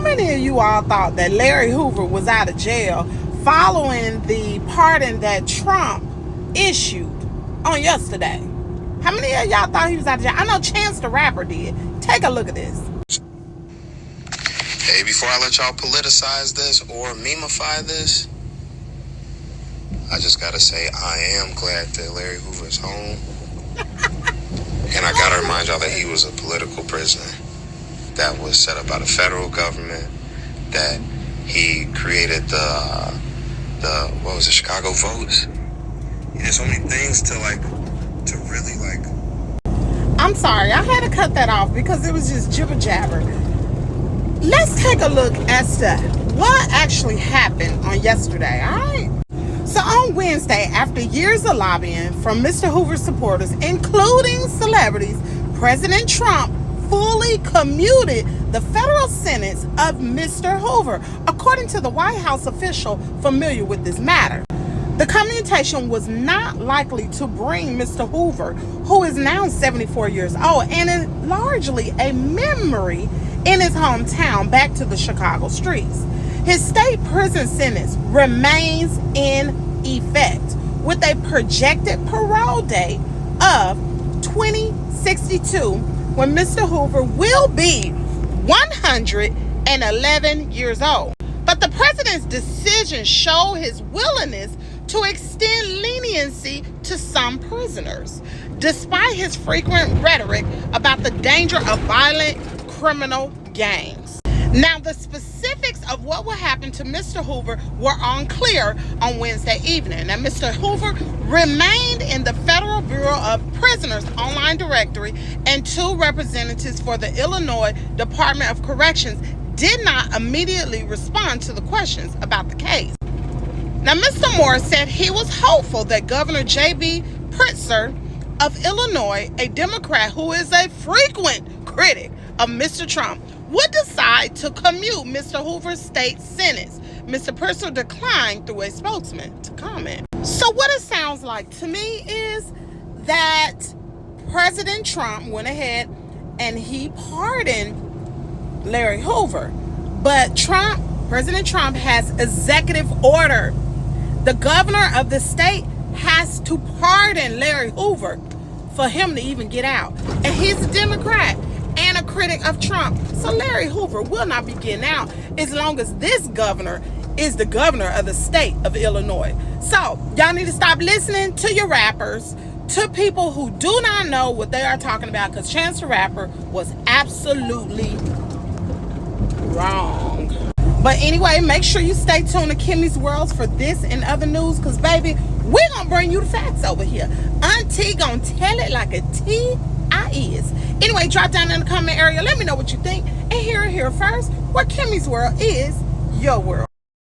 many of you all thought that Larry Hoover was out of jail following the pardon that Trump issued on yesterday? How many of y'all thought he was out of jail? I know Chance the Rapper did. Take a look at this. Hey, before I let y'all politicize this or memify this, I just gotta say I am glad that Larry Hoover's home. And I gotta remind y'all that he was a political prisoner that was set up by the federal government, that he created the Chicago votes. He did so many things to really I'm sorry, I had to cut that off because it was just jibber jabber. Let's take a look as to what actually happened on yesterday, all right? So on Wednesday, after years of lobbying from Mr. Hoover's supporters, including celebrities, President Trump fully commuted the federal sentence of Mr. Hoover, according to the White House official familiar with this matter. The commutation was not likely to bring Mr. Hoover, who is now 74 years old and is largely a memory in his hometown, back to the Chicago streets. His state prison sentence remains in effect with a projected parole date of 2062, when Mr. Hoover will be 111 years old. But the president's decision showed his willingness to extend leniency to some prisoners, despite his frequent rhetoric about the danger of violent criminal gangs. Now, the specifics of what will happen to Mr. Hoover were unclear on Wednesday evening. Now, Mr. Hoover remained in the Federal Bureau of Prisoners online directory, and two representatives for the Illinois Department of Corrections did not immediately respond to the questions about the case. Now, Mr. Moore said he was hopeful that Governor J.B. Pritzker of Illinois, a Democrat who is a frequent critic of Mr. Trump, would decide to commute Mr. Hoover's state sentence. Mr. Pritzker declined through a spokesman to comment. So what it sounds like to me is that President Trump went ahead and he pardoned Larry Hoover. But President Trump has executive order. The governor of the state has to pardon Larry Hoover for him to even get out. And he's a Democrat and a critic of Trump. So Larry Hoover will not be getting out as long as this governor is the governor of the state of Illinois. So y'all need to stop listening to your rappers, to people who do not know what they are talking about, because Chance the Rapper was absolutely wrong. But anyway, make sure you stay tuned to Kimmy's Worlds for this and other news, because baby, we're gonna bring you the facts over here. Auntie gonna tell it like a T.I. is. Anyway, drop down in the comment area, let me know what you think, and hear it here first, where Kimmy's World is your world.